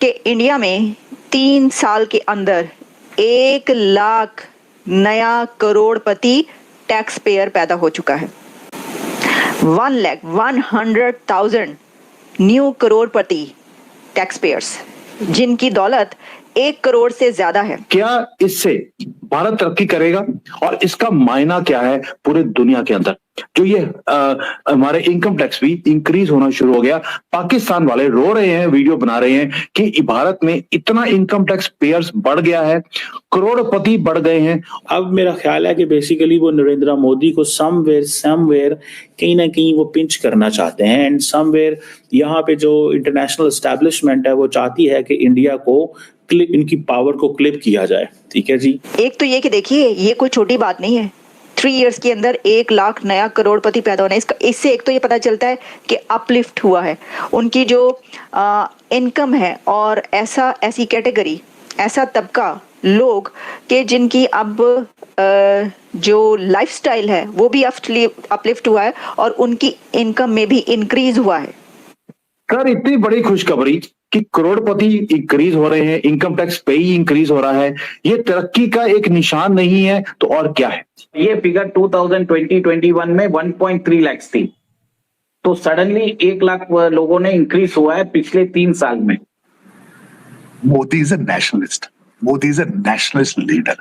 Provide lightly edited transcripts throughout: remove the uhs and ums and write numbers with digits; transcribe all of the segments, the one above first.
कि इंडिया में 3 साल के अंदर 1 लाख नया करोड़पति टैक्स पेयर पैदा हो चुका है। 1,100,000 न्यू करोड़पति टैक्स पेयर्स, जिनकी दौलत 1 करोड़ से ज्यादा है। क्या इससे भारत तरक्की करेगा और इसका मायना क्या है पूरे दुनिया के अंदर? जो ये हमारे इनकम टैक्स भी इंक्रीज होना शुरू हो गया। पाकिस्तान वाले रो रहे हैं, वीडियो बना रहे हैं कि भारत में इतना इनकम टैक्स पेयर्स बढ़ गया है, करोड़पति बढ़ गए हैं। अब मेरा ख्याल है कि बेसिकली वो नरेंद्र मोदी को समवेयर कहीं ना कहीं वो पिंच करना चाहते हैं, एंड समवेयर यहाँ पे जो इंटरनेशनल एस्टेब्लिशमेंट है वो चाहती है कि इंडिया को इनकी पावर को क्लिप किया जाए। ठीक है जी। एक तो ये कि देखिए, ये कोई छोटी बात नहीं है। 3 इयर्स के अंदर 1 लाख नया करोड़पति पैदा होना, इससे एक तो ये पता चलता है कि अपलिफ्ट हुआ है उनकी जो इनकम है, और ऐसी कैटेगरी, ऐसा तबका लोग के जिनकी अब जो लाइफस्टाइल है वो भी अपलिफ्ट हुआ है और उनकी इनकम में भी इंक्रीज हुआ है। सर, इतनी बड़ी खुशखबरी कि करोड़पति इंक्रीज हो रहे हैं, इनकम टैक्स पे ही इंक्रीज हो रहा है, ये तरक्की का एक निशान नहीं है तो और क्या है? ये फिगर 2020-21 में 1.3 लाख थी, तो सडनली 1 लाख लोगों ने इंक्रीज हुआ है पिछले 3 साल में। Modi is a nationalist, Modi is a nationalist leader.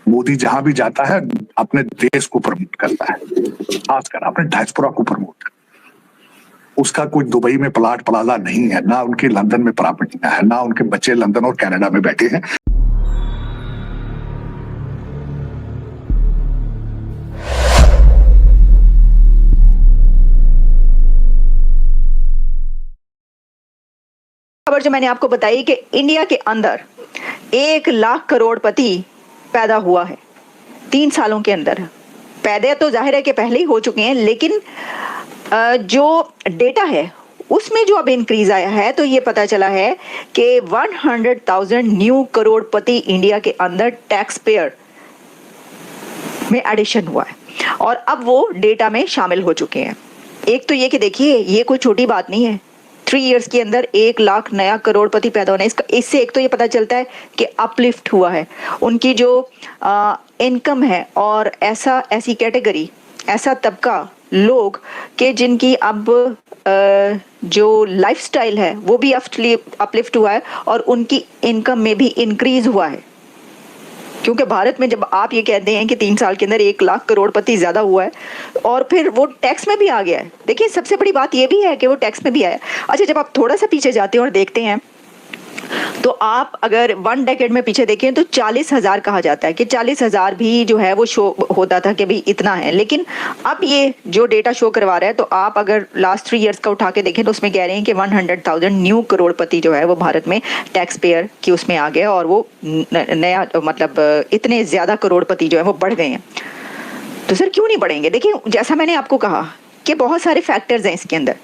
Modi जहां भी जाता है अपने देश को प्रमोट करता है, खासकर अपने डायस्पोरा को प्रमोट करता है। उसका कोई दुबई में प्लाट प्लाजा नहीं है, ना उनके लंदन में प्रॉपर्टी है, ना उनके बच्चे लंदन और कनाडा में बैठे हैं। खबर जो मैंने आपको बताई कि इंडिया के अंदर 1 लाख करोड़पति पैदा हुआ है 3 सालों के अंदर। पैदा तो जाहिर है कि पहले ही हो चुके हैं, लेकिन जो डेटा है उसमें जो अब इंक्रीज आया है तो ये पता चला है कि 100,000 न्यू करोड़पति इंडिया के अंदर टैक्स पेयर में एडिशन हुआ है और अब वो डेटा में शामिल हो चुके हैं। एक तो ये कि देखिए, ये कोई छोटी बात नहीं है। 3 इयर्स के अंदर 1 लाख नया करोड़पति पैदा होना, इससे एक तो ये पता चलता है कि अपलिफ्ट हुआ है उनकी जो इनकम है, और ऐसी कैटेगरी, ऐसा तबका लोग के जिनकी अब जो लाइफस्टाइल है वो भी अपलिफ्ट हुआ है और उनकी इनकम में भी इंक्रीज हुआ है। क्योंकि भारत में जब आप ये कहते हैं कि 3 साल के अंदर 1 लाख करोड़पति ज्यादा हुआ है और फिर वो टैक्स में भी आ गया है। देखिए, सबसे बड़ी बात ये भी है कि वो टैक्स में भी आया। अच्छा, जब आप थोड़ा सा पीछे जाते हैं और देखते हैं तो आप अगर 1 डेकेड में पीछे देखें तो 40,000 कहा जाता है कि 40,000 भी जो है वो शो होता था कि भाई इतना है, लेकिन अब ये जो डेटा शो करवा रहा है तो आप अगर लास्ट 3 इयर्स का उठा के देखें तो उसमें कह रहे हैं कि 100,000 न्यू करोड़पति जो है वो भारत में टैक्स पेयर की उसमें आ गया और वो नया मतलब इतने ज्यादा करोड़पति जो है वो बढ़ गए हैं। तो सर क्यों नहीं बढ़ेंगे? देखिए, जैसा मैंने आपको कहा कि बहुत सारे फैक्टर्स हैं इसके अंदर।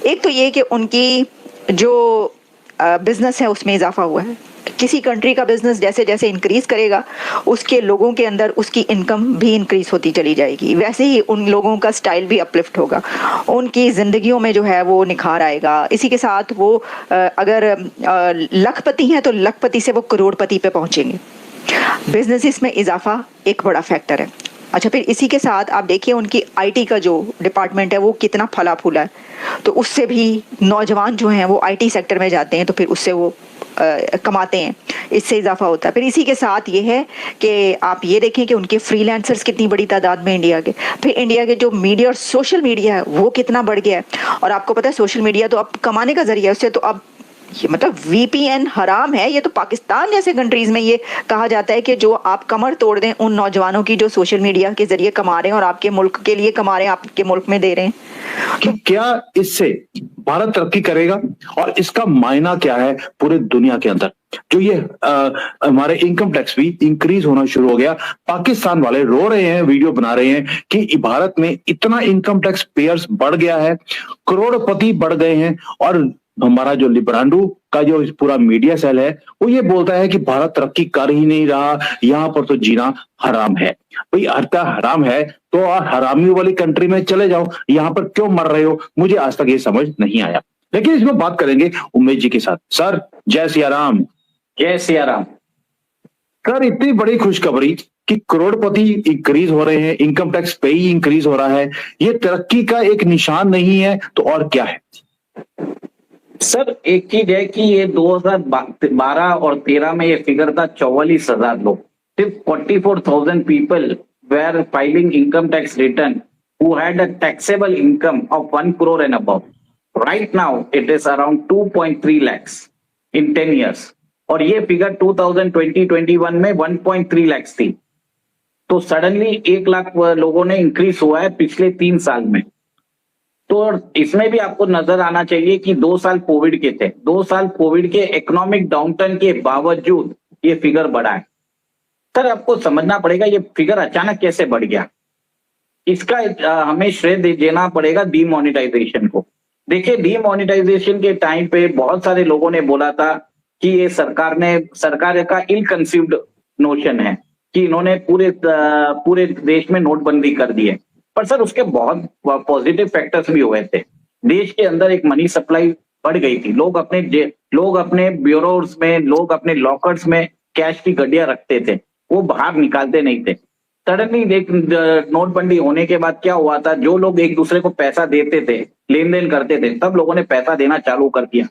एक तो ये कि उनकी जो बिजनेस है उसमें इजाफा हुआ है। किसी कंट्री का बिजनेस जैसे जैसे इंक्रीज करेगा उसके लोगों के अंदर उसकी इनकम भी इंक्रीज होती चली जाएगी, वैसे ही उन लोगों का स्टाइल भी अपलिफ्ट होगा, उनकी जिंदगियों में जो है वो निखार आएगा। इसी के साथ वो अगर लखपति हैं तो लखपति से वो करोड़पति पे पहुंचेंगे। बिजनेसेस में इजाफा एक बड़ा फैक्टर है। अच्छा, फिर इसी के साथ आप देखिए उनकी आईटी का जो डिपार्टमेंट है वो कितना फला फूला है, तो उससे भी नौजवान जो हैं वो आईटी सेक्टर में जाते हैं तो फिर उससे वो कमाते हैं, इससे इजाफा होता है। फिर इसी के साथ ये है कि आप ये देखें कि उनके फ्रीलांसर्स कितनी बड़ी तादाद में इंडिया के, फिर इंडिया के जो मीडिया और सोशल मीडिया है वो कितना बढ़ गया है। और आपको पता है सोशल मीडिया तो अब कमाने का जरिया है उससे, तो अब ये मतलब VPN हराम है। ये तो पाकिस्तान जैसे कंट्रीज में ये कहा जाता है कि जो आप कमर तोड़ दें उन नौजवानों की जो सोशल मीडिया के जरिए कमा रहे हैं और आपके मुल्क के लिए कमा रहे हैं, आपके मुल्क में दे रहे हैं। कि क्या इससे भारत तरक्की करेगा और इसका मायना क्या है पूरे दुनिया के अंदर? जो ये हमारे इनकम टैक्स भी इंक्रीज होना शुरू हो गया। पाकिस्तान वाले रो रहे हैं, वीडियो बना रहे हैं कि भारत में इतना इनकम टैक्स पेयर्स बढ़ गया है, करोड़पति बढ़ गए हैं। और हमारा जो लिब्रांडू का जो पूरा मीडिया सेल है वो ये बोलता है कि भारत तरक्की कर ही नहीं रहा, यहाँ पर तो जीना हराम है। भाई हरता हराम है तो हरामी वाली कंट्री में चले जाओ, यहाँ पर क्यों मर रहे हो? मुझे आज तक ये समझ नहीं आया। लेकिन इसमें बात करेंगे उमेश जी के साथ। सर जय सिया राम। जय सिया राम। सर इतनी बड़ी खुशखबरी कि करोड़पति इंक्रीज हो रहे हैं, इनकम टैक्स पे ही इंक्रीज हो रहा है, ये तरक्की का एक निशान नहीं है तो और क्या है? सर एक चीज है कि ये 2012 और 13 में ये फिगर था 44,000 लोग। सिर्फ 44,000 people were filing income tax return who had a taxable income of 1 crore and above. Right now it is around 2.3 lakhs in 10 years। और ये फिगर 2020-21 में 1.3 lakhs थी। तो सडनली 1 लाख लोगों ने इंक्रीज हुआ है पिछले 3 साल में। तो इसमें भी आपको नजर आना चाहिए कि 2 साल कोविड के थे। 2 साल कोविड के इकोनॉमिक डाउनटर्न के बावजूद ये फिगर बढ़ा है। सर आपको समझना पड़ेगा ये फिगर अचानक कैसे बढ़ गया। इसका हमें श्रेय देना पड़ेगा डीमोनेटाइजेशन को। देखिए डीमोनेटाइजेशन के टाइम पे बहुत सारे लोगों ने बोला था कि ये सरकार का इल कंसीव्ड नोशन है कि इन्होंने पूरे देश में नोटबंदी कर दी है। पर सर उसके बहुत पॉजिटिव फैक्टर्स भी हुए थे। देश के अंदर एक मनी सप्लाई बढ़ गई थी। लोग अपने ब्यूरोज में, लोग अपने लॉकर्स में कैश की गड्डियां रखते थे, वो बाहर निकालते नहीं थे। सडनली नोटबंदी होने के बाद क्या हुआ था, जो लोग एक दूसरे को पैसा देते थे, लेन देन करते थे, सब लोगों ने पैसा देना चालू कर दिया।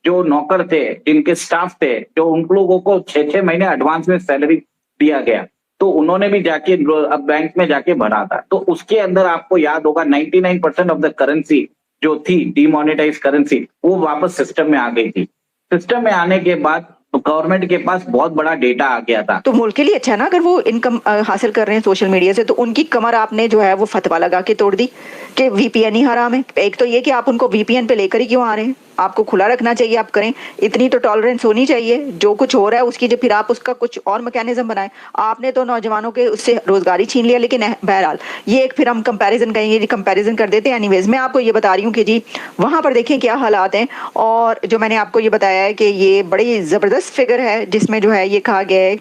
जो नौकर थे, जिनके स्टाफ थे, जो उन लोगों को 6-6 महीने एडवांस में सैलरी दिया गया, तो उन्होंने भी जाके अब बैंक में जाके भरा था। तो उसके अंदर आपको याद होगा 99% ऑफ द करेंसी जो थी डीमोनेटाइज करेंसी, वो वापस सिस्टम में आ गई थी। सिस्टम में आने के बाद गवर्नमेंट के पास बहुत बड़ा डेटा आ गया था। तो मुल्क के लिए अच्छा है ना, अगर वो इनकम हासिल कर रहे हैं सोशल मीडिया से, तो उनकी कमर आपने जो है वो फतवा लगा के तोड़ दी कि वीपीएन ही हराम है। एक तो ये कि आप उनको वीपीएन पे लेकर ही क्यों आ रहे हैं, आपको खुला रखना चाहिए, आप करें। इतनी तो टॉलरेंस होनी चाहिए। जो कुछ हो रहा है उसकी, जो फिर आप उसका कुछ और मैकेनिज्म बनाएं। आपने तो नौजवानों के उससे रोजगार ही छीन लिया। लेकिन बहरहाल ये एक फिर हम कंपैरिजन करेंगे, कंपैरिजन कर देते हैं। एनीवेज मैं आपको ये बता रही हूँ कि जी वहां पर देखें क्या हालात हैं। और जो मैंने आपको ये बताया है कि ये बड़ी जबरदस्त फिगर है, जिसमें जो है ये कहा गया है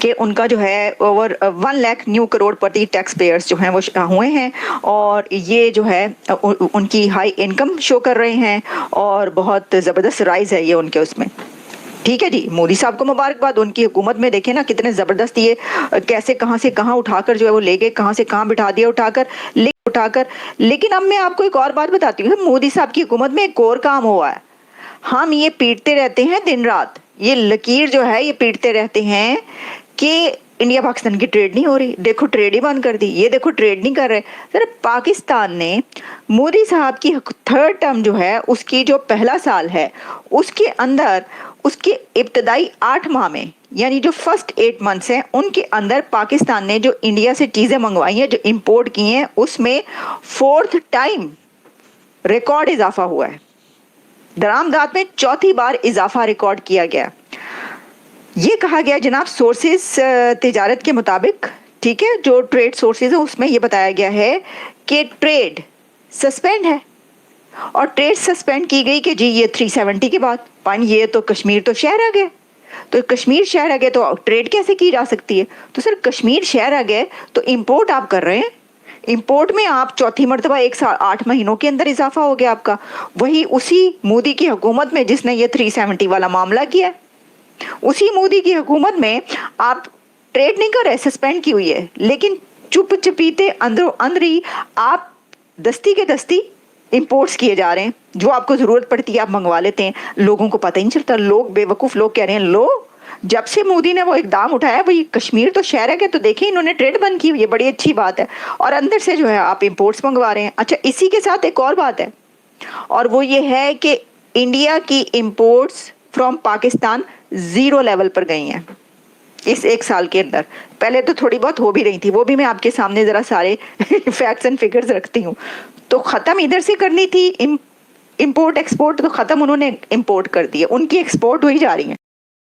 कि उनका जो है ओवर 1 लाख न्यू करोड़पति टैक्स पेयर्स जो हैं वो हुए हैं। और ये जो है उनकी हाई इनकम शो कर रहे हैं और बहुत ज़बरदस्त राइज है ये उनके उसमें। ठीक है जी, मोदी साहब को मुबारकबाद। उनकी हुकूमत में देखें ना कितने ज़बरदस्त ये कैसे कहाँ से कहाँ उठाकर जो है वो ले गए, कहाँ से कहाँ बिठा दिया उठाकर। लेकिन अब मैं आपको एक और बात बताती हूँ। मोदी साहब की हुकूमत में एक और काम हुआ है। हम ये पीटते रहते हैं दिन रात, ये लकीर जो है ये पीटते रहते हैं कि इंडिया पाकिस्तान की ट्रेड नहीं हो रही। देखो ट्रेड ही बंद कर दी, ये देखो ट्रेड नहीं कर रहे। सर पाकिस्तान ने मोदी साहब की 3rd टर्म जो है उसकी जो पहला साल है उसके अंदर उसके इब्तदाई 8 माह में, यानी जो फर्स्ट 8 months हैं उनके अंदर पाकिस्तान ने जो इंडिया से चीज़ें मंगवाई हैं, जो इम्पोर्ट की हैं, उसमें 4th टाइम रिकॉर्ड इजाफा हुआ है। दरामदात में 4थी बार इजाफा रिकॉर्ड किया गया। ये कहा गया जनाब सोर्सेज तिजारत के मुताबिक, ठीक है, जो ट्रेड सोर्सेज है उसमें ये बताया गया है कि ट्रेड सस्पेंड है। और ट्रेड सस्पेंड की गई कि जी ये 370 के बाद पानी, ये तो कश्मीर तो शहर आ गए, तो कश्मीर शहर आ गए तो ट्रेड कैसे की जा सकती है। तो सर कश्मीर शहर आ गए तो इंपोर्ट आप कर रहे हैं, इंपोर्ट में आप 4थी मरतबा 1 साल 8 महीनों के अंदर इजाफा हो गया आपका। वही उसी मोदी की हुकूमत में जिसने ये 370 वाला मामला किया, उसी मोदी की हुकूमत में आप ट्रेड नहीं कर रहे, सस्पेंड की हुई है, लेकिन चुप चपीते अंदरों अंदर ही आप दस्ती के दस्ती इंपोर्ट्स किए जा रहे हैं। जो आपको जरूरत पड़ती है आप मंगवा लेते हैं, लोगों को पता ही नहीं चलता। लोग बेवकूफ लोग कह रहे हैं लो जब से मोदी ने वो इकदाम उठाया भाई कश्मीर तो शहर है कि, तो देखिए इन्होंने ट्रेड बंद की हुई है, बड़ी अच्छी बात है। और अंदर से जो है आप इंपोर्ट्स मंगवा रहे हैं। अच्छा इसी के साथ एक और बात है, और वो ये है कि इंडिया की इंपोर्ट्स फ्रॉम पाकिस्तान 0 लेवल पर गई हैं इस 1 साल के अंदर। पहले तो थोड़ी बहुत हो भी रही थी, वो भी मैं आपके सामने जरा सारे फैक्ट्स एंड फिगर्स रखती हूँ। तो खत्म इधर से करनी थी इंपोर्ट एक्सपोर्ट, तो खत्म उन्होंने इंपोर्ट कर दी है, उनकी एक्सपोर्ट हुई जा रही है।